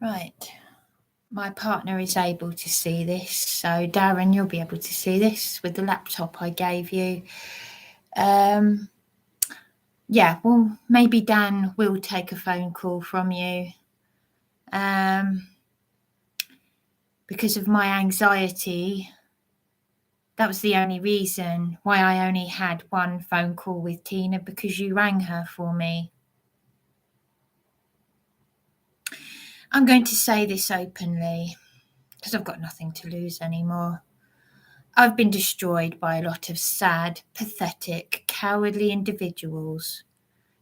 Right. My partner is able to see this. So, Darren, you'll be able to see this with the laptop I gave you. Yeah, well, maybe Dan will take a phone call from you. Because of my anxiety, that was the only reason why I only had one phone call with Tina, because you rang her for me. I'm going to say this openly because I've got nothing to lose anymore. I've been destroyed by a lot of sad, pathetic, cowardly individuals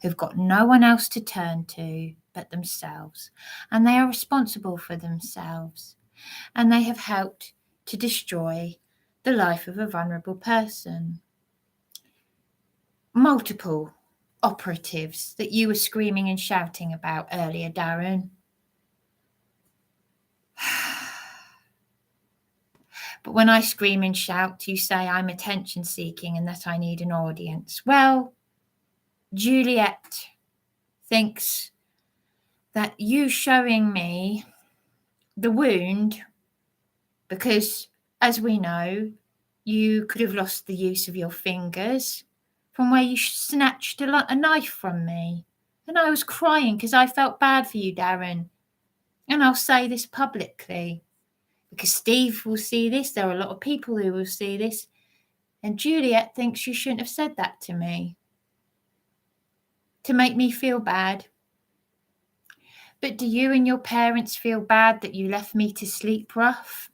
who've got no one else to turn to but themselves, and they are responsible for themselves, and they have helped to destroy the life of a vulnerable person. Multiple operatives that you were screaming and shouting about earlier, Darren. But when I scream and shout, you say I'm attention seeking and that I need an audience. Well, Juliet thinks that you showing me the wound, because as we know, you could have lost the use of your fingers from where you snatched a knife from me. And I was crying because I felt bad for you, Darren. And I'll say this publicly, because Steve will see this. There are a lot of people who will see this. And Juliet thinks you shouldn't have said that to me, to make me feel bad. But do you and your parents feel bad that you left me to sleep rough?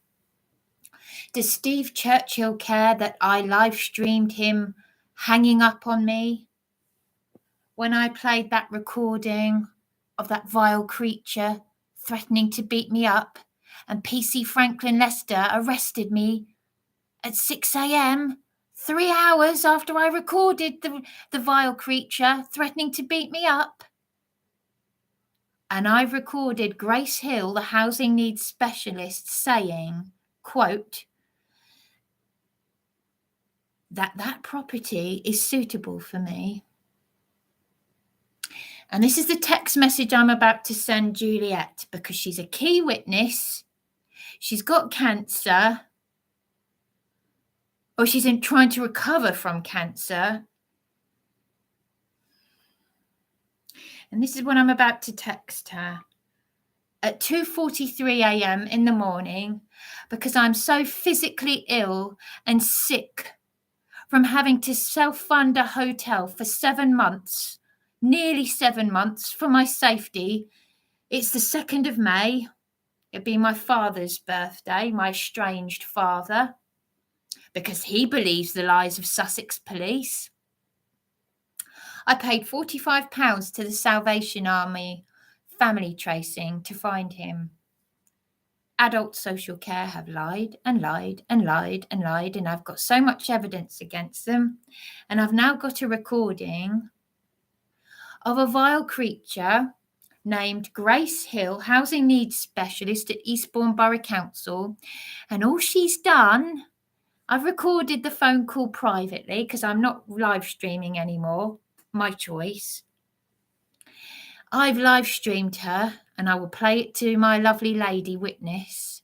Does Steve Churchill care that I live streamed him hanging up on me when I played that recording of that vile creature threatening to beat me up, and PC Franklynn Lester arrested me at 6 a.m, 3 hours after I recorded the vile creature threatening to beat me up? And I've recorded Grace Hill, the housing needs specialist, saying, quote, that property is suitable for me. And this is the text message I'm about to send Juliet, because she's a key witness. She's got cancer, or she's trying to recover from cancer. And this is what I'm about to text her. At 2:43 a.m. in the morning, because I'm so physically ill and sick from having to self-fund a hotel for 7 months, nearly 7 months, for my safety. It's the 2nd of May. It'd be my father's birthday, my estranged father, because he believes the lies of Sussex police. I paid £45 to the Salvation Army family tracing to find him. Adult social care have lied and lied and lied and lied, and I've got so much evidence against them. And I've now got a recording of a vile creature named Grace Hill, housing needs specialist at Eastbourne Borough Council. And all she's done, I've recorded the phone call privately because I'm not live streaming anymore, my choice. I've live streamed her, and I will play it to my lovely lady witness,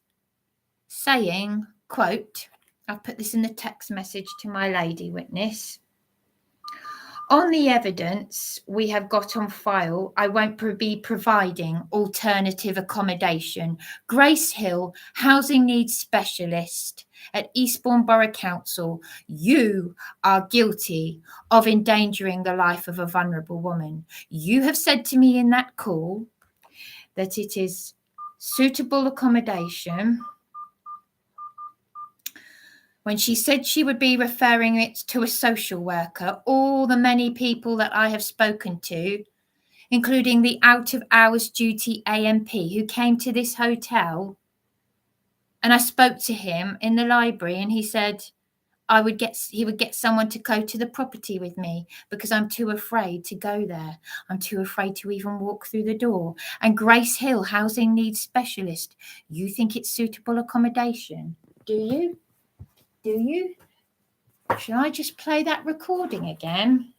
saying, quote, I've put this in the text message to my lady witness. On the evidence we have got on file, I won't be providing alternative accommodation. Grace Hill, housing needs specialist at Eastbourne Borough Council, you are guilty of endangering the life of a vulnerable woman. You have said to me in that call that it is suitable accommodation. When she said she would be referring it to a social worker, all the many people that I have spoken to, including the out-of-hours duty AMP who came to this hotel, and I spoke to him in the library, and he said he would get someone to go to the property with me because I'm too afraid to go there. I'm too afraid to even walk through the door. And Grace Hill, housing needs specialist, you think it's suitable accommodation? Do you? Do you? Should I just play that recording again?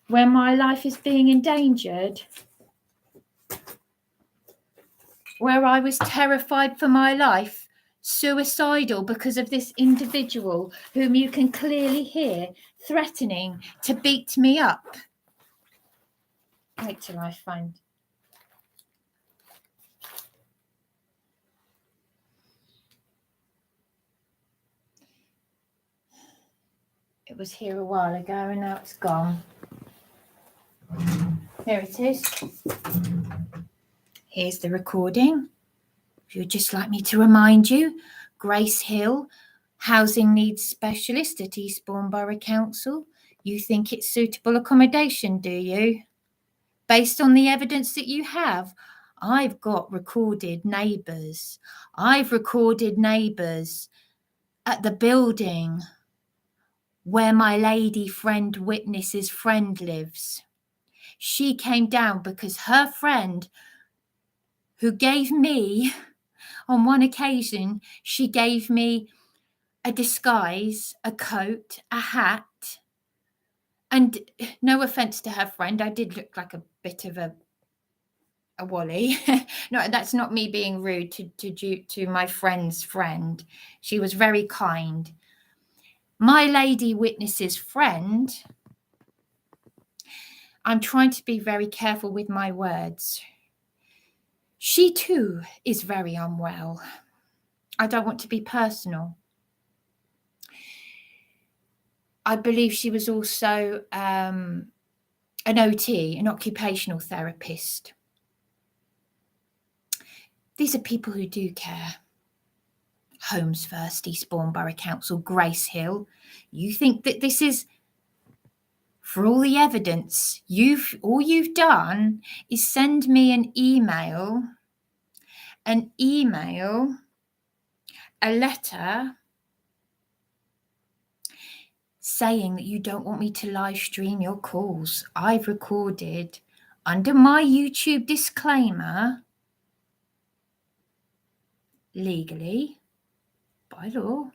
When my life is being endangered? where I was terrified for my life, suicidal because of this individual whom you can clearly hear threatening to beat me up. Wait till I find. It was here a while ago and now it's gone. Here it is. Here's the recording. If you'd just like me to remind you, Grace Hill, Housing Needs Specialist at Eastbourne Borough Council. You think it's suitable accommodation, do you? Based on the evidence that you have, I've got recorded neighbours. I've recorded neighbours at the building where my lady friend witness's friend lives. She came down because her friend, who gave me, on one occasion, she gave me a disguise, a coat, a hat. And no offence to her friend, I did look like a bit of a wally. No, that's not me being rude to my friend's friend. She was very kind. My lady witness's friend, I'm trying to be very careful with my words. She too is very unwell. I don't want to be personal. I believe she was also an OT, an occupational therapist. These are people who do care. Homes First, Eastbourne Borough Council, Grace Hill. You think that this is, for all the evidence, all you've done is send me an email, a letter saying that you don't want me to live stream your calls. I've recorded under my YouTube disclaimer, legally, by law.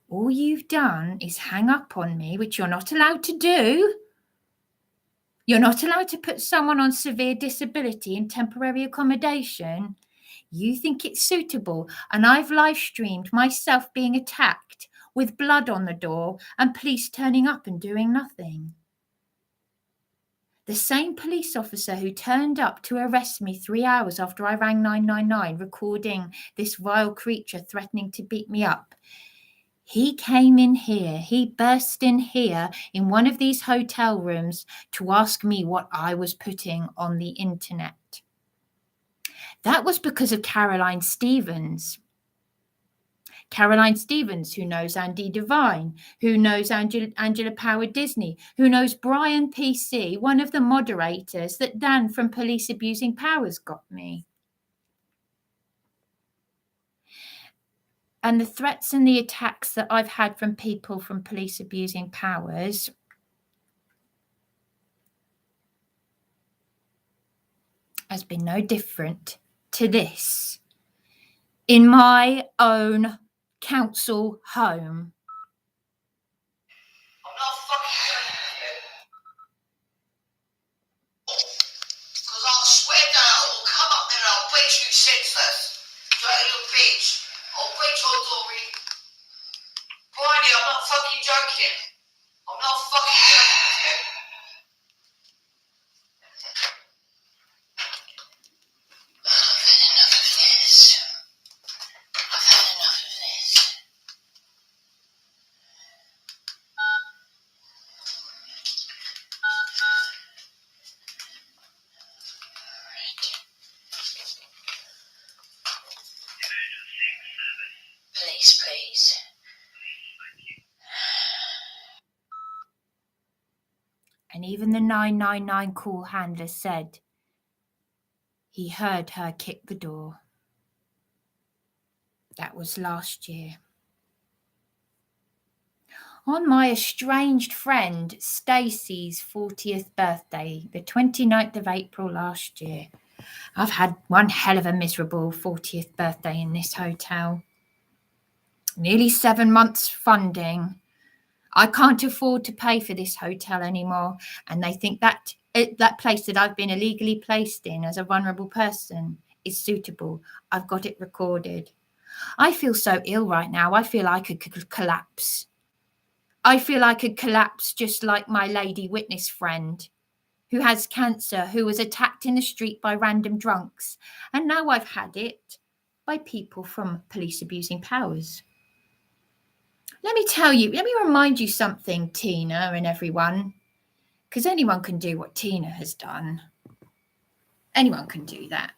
All you've done is hang up on me, which you're not allowed to do. You're not allowed to put someone on severe disability in temporary accommodation. You think it's suitable, and I've live streamed myself being attacked with blood on the door and police turning up and doing nothing. The same police officer who turned up to arrest me 3 hours after I rang 999, recording this vile creature threatening to beat me up, he came in here, he burst in here in one of these hotel rooms to ask me what I was putting on the internet. That was because of Caroline Stevens. Caroline Stevens, who knows Andy Devine, who knows Angela Power Disney, who knows Brian PC, one of the moderators that Dan from Police Abusing Powers got me. And the threats and the attacks that I've had from people from Police Abusing Powers has been no different to this in my own council home. I'm not fucking joking with you. Because I'll swear down, I will come up there and I'll beat you senseless. Dirty little bitch. I'll beat your Dory. Briney, I'm not fucking joking. I'm not fucking joking with you. I've had enough of this. I've had enough of this. Police, please. And even the 999 call handler said he heard her kick the door. That was last year. On my estranged friend Stacey's 40th birthday, the 29th of April last year. I've had one hell of a miserable 40th birthday in this hotel. Nearly 7 months funding. I can't afford to pay for this hotel anymore. And they think that that place that I've been illegally placed in as a vulnerable person is suitable. I've got it recorded. I feel so ill right now. I feel I could collapse. I feel I could collapse just like my lady witness friend who has cancer, who was attacked in the street by random drunks. And now I've had it by people from police abusing powers. Let me tell you, let me remind you something, Tina and everyone, because anyone can do what Tina has done. Anyone can do that.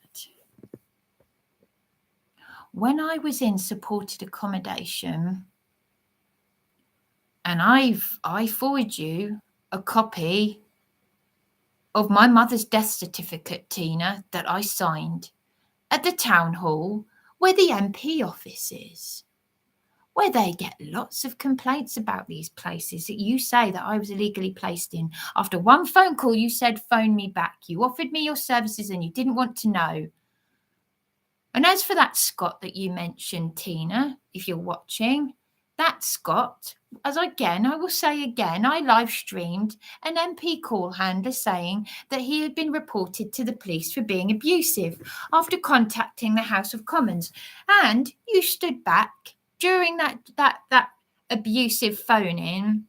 When I was in supported accommodation, and I forward you a copy of my mother's death certificate, Tina, that I signed at the town hall where the MP office is, where they get lots of complaints about these places that you say that I was illegally placed in. After one phone call, you said, phone me back. You offered me your services and you didn't want to know. And as for that Scott that you mentioned, Tina, if you're watching, that Scott, I will say again, I live streamed an MP call handler saying that he had been reported to the police for being abusive after contacting the House of Commons. And you stood back during that abusive phone-in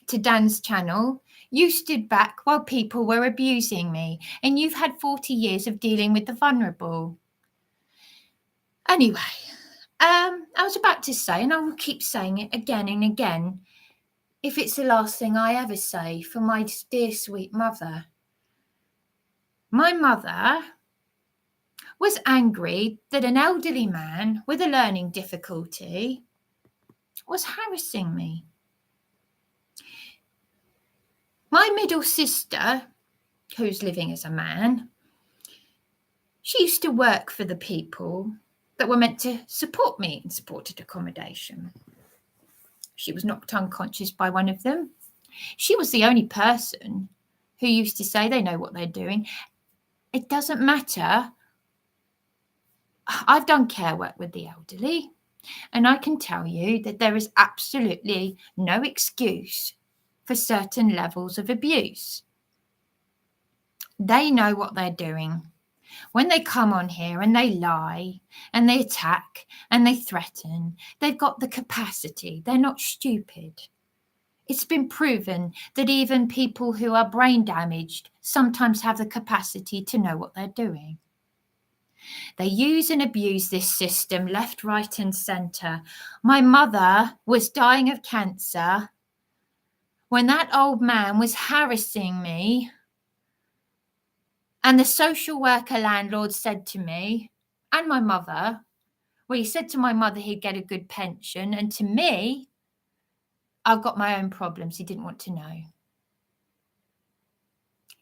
to Dan's channel. You stood back while people were abusing me, and you've had 40 years of dealing with the vulnerable. Anyway, I was about to say, and I will keep saying it again and again, if it's the last thing I ever say, for my dear sweet mother. My mother was angry that an elderly man with a learning difficulty was harassing me. My middle sister, who's living as a man, she used to work for the people that were meant to support me in supported accommodation. She was knocked unconscious by one of them. She was the only person who used to say they know what they're doing. It doesn't matter. I've done care work with the elderly, and I can tell you that there is absolutely no excuse for certain levels of abuse. They know what they're doing. When they come on here and they lie and they attack and they threaten, they've got the capacity. They're not stupid. It's been proven that even people who are brain damaged sometimes have the capacity to know what they're doing. They use and abuse this system left, right and centre. My mother was dying of cancer when that old man was harassing me. And the social worker landlord said to me and my mother, well, he said to my mother he'd get a good pension. And to me, I've got my own problems. He didn't want to know.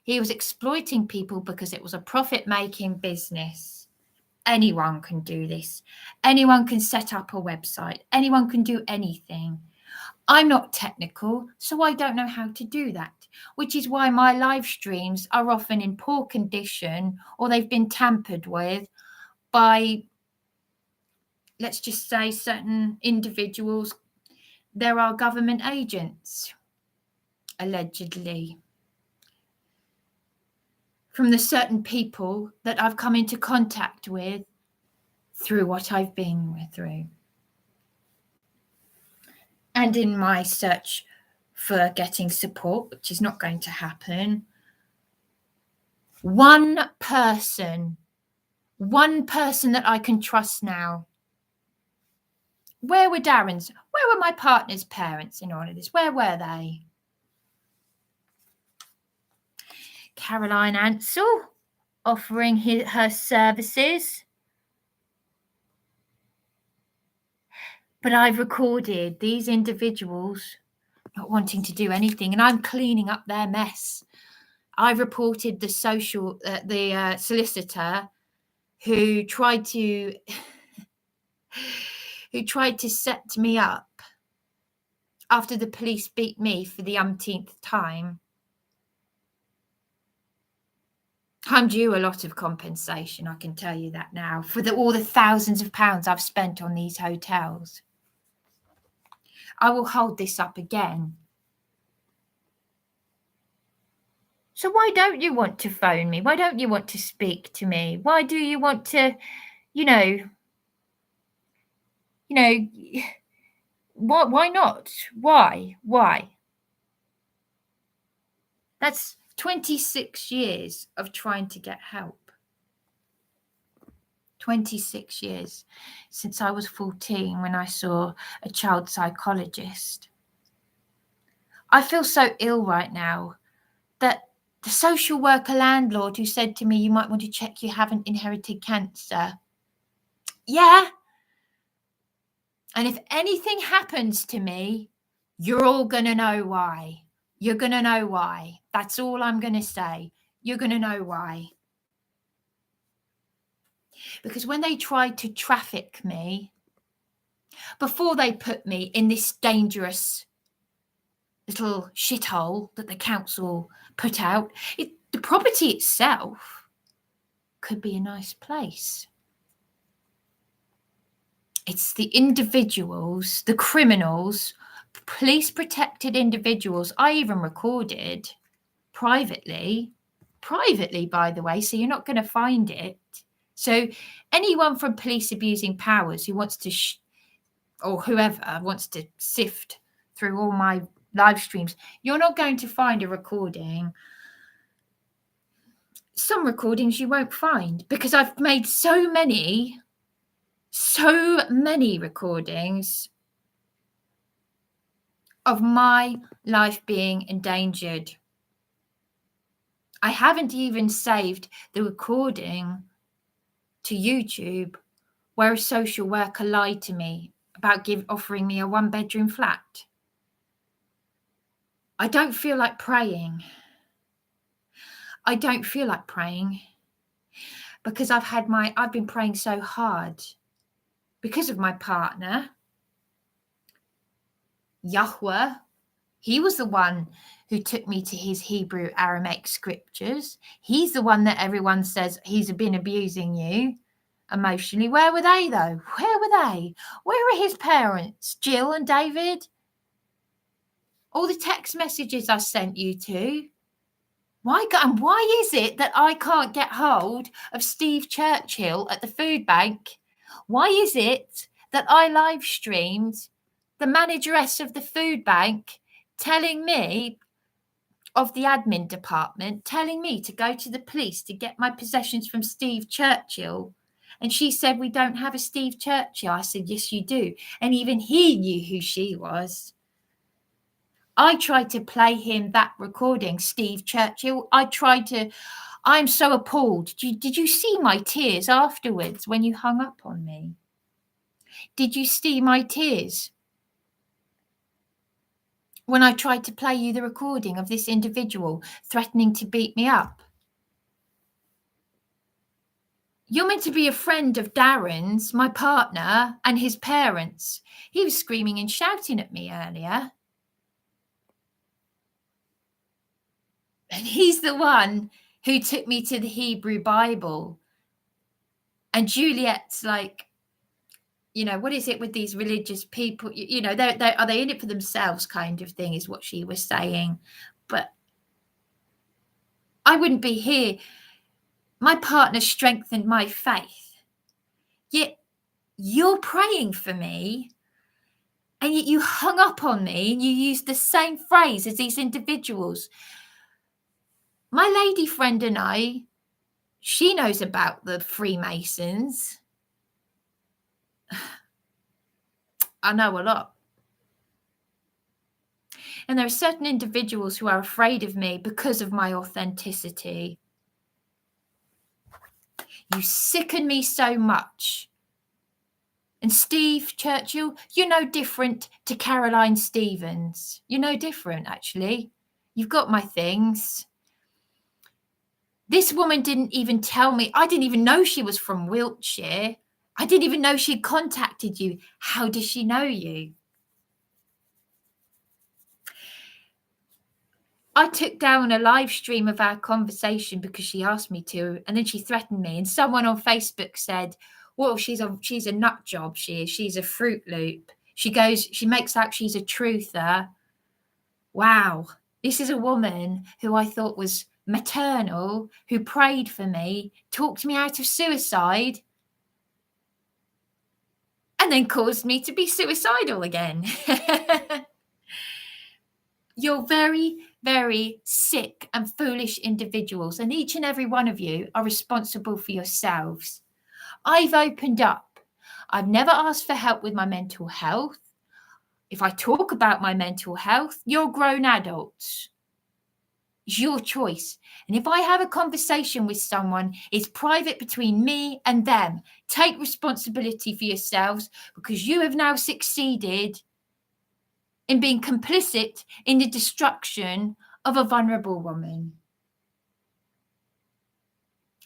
He was exploiting people because it was a profit-making business. Anyone can do this. Anyone can set up a website. Anyone can do anything. I'm not technical, so I don't know how to do that, which is why my live streams are often in poor condition or they've been tampered with by, let's just say, certain individuals. There are government agents, allegedly, from the certain people that I've come into contact with through what I've been through. And in my search for getting support, which is not going to happen, one person that I can trust now. Where were Darren's? Where were my partner's parents in all of this? Where were they? Caroline Ansell offering her services. But I've recorded these individuals not wanting to do anything, and I'm cleaning up their mess. I've reported the solicitor who tried to set me up after the police beat me for the umpteenth time. I'm due a lot of compensation, I can tell you that now, for all the thousands of pounds I've spent on these hotels. I will hold this up again. So why don't you want to phone me? Why don't you want to speak to me? Why do you want to, why not? Why? That's 26 years of trying to get help. 26 years since I was 14 when I saw a child psychologist. I feel so ill right now that the social worker landlord who said to me, you might want to check you haven't inherited cancer. Yeah. And if anything happens to me, you're all going to know why. You're going to know why. That's all I'm going to say. You're going to know why. Because when they tried to traffic me, before they put me in this dangerous little shithole that the council put out, the property itself could be a nice place. It's the individuals, the criminals, police protected individuals. I even recorded privately, by the way, so you're not going to find it. So anyone from police abusing powers who wants to, or whoever wants to sift through all my live streams, you're not going to find a recording. Some recordings you won't find because I've made so many recordings of my life being endangered. I haven't even saved the recording to YouTube where a social worker lied to me about offering me a 1-bedroom flat. I don't feel like praying. I don't feel like praying because I've been praying so hard because of my partner, Yahweh. He was the one who took me to his Hebrew Aramaic scriptures. He's the one that everyone says he's been abusing you emotionally. Where were they, though? Where were they? Where are his parents, Jill and David? All the text messages I sent you to. Why is it that I can't get hold of Steve Churchill at the food bank? Why is it that I live streamed the manageress of the food bank telling me, of the admin department, telling me to go to the police to get my possessions from Steve Churchill? And she said, we don't have a Steve Churchill. I said, yes, you do. And even he knew who she was. I tried to play him that recording, Steve Churchill. I'm so appalled. Did you see my tears afterwards when you hung up on me? Did you see my tears when I tried to play you the recording of this individual threatening to beat me up? You're meant to be a friend of Darren's, my partner, and his parents. He was screaming and shouting at me earlier. And he's the one who took me to the Hebrew Bible. And Juliet's like, what is it with these religious people? Are they in it for themselves kind of thing is what she was saying. But I wouldn't be here. My partner strengthened my faith. Yet you're praying for me. And yet you hung up on me and you used the same phrase as these individuals. My lady friend and I, she knows about the Freemasons. I know a lot. And there are certain individuals who are afraid of me because of my authenticity. You sicken me so much. And Steve Churchill, you're no different to Caroline Stevens. You're no different, actually. You've got my things. This woman didn't even tell me. I didn't even know she was from Wiltshire. I didn't even know she'd contacted you. How does she know you? I took down a live stream of our conversation because she asked me to, and then she threatened me. And someone on Facebook said, well, she's a nut job, she's a Fruit Loop. She makes out she's a truther. Wow. This is a woman who I thought was maternal who prayed for me, talked me out of suicide, and then caused me to be suicidal again. You're very, very sick and foolish individuals, and each and every one of you are responsible for yourselves. I've opened up. I've never asked for help with my mental health. If I talk about my mental health, you're grown adults. It's your choice. And if I have a conversation with someone, it's private between me and them. Take responsibility for yourselves, because you have now succeeded in being complicit in the destruction of a vulnerable woman.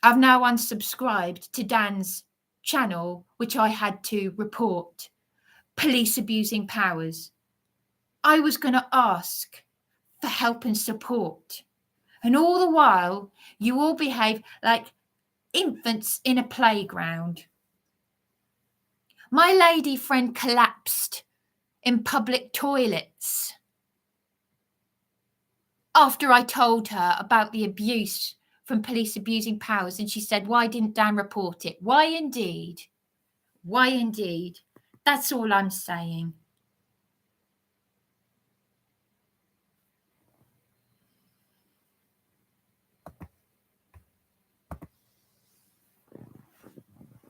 I've now unsubscribed to Dan's channel, which I had to report police abusing powers. I was going to ask for help and support. And all the while, you all behave like infants in a playground. My lady friend collapsed in public toilets after I told her about the abuse from police abusing powers, and she said, why didn't Dan report it? Why indeed? Why indeed? That's all I'm saying.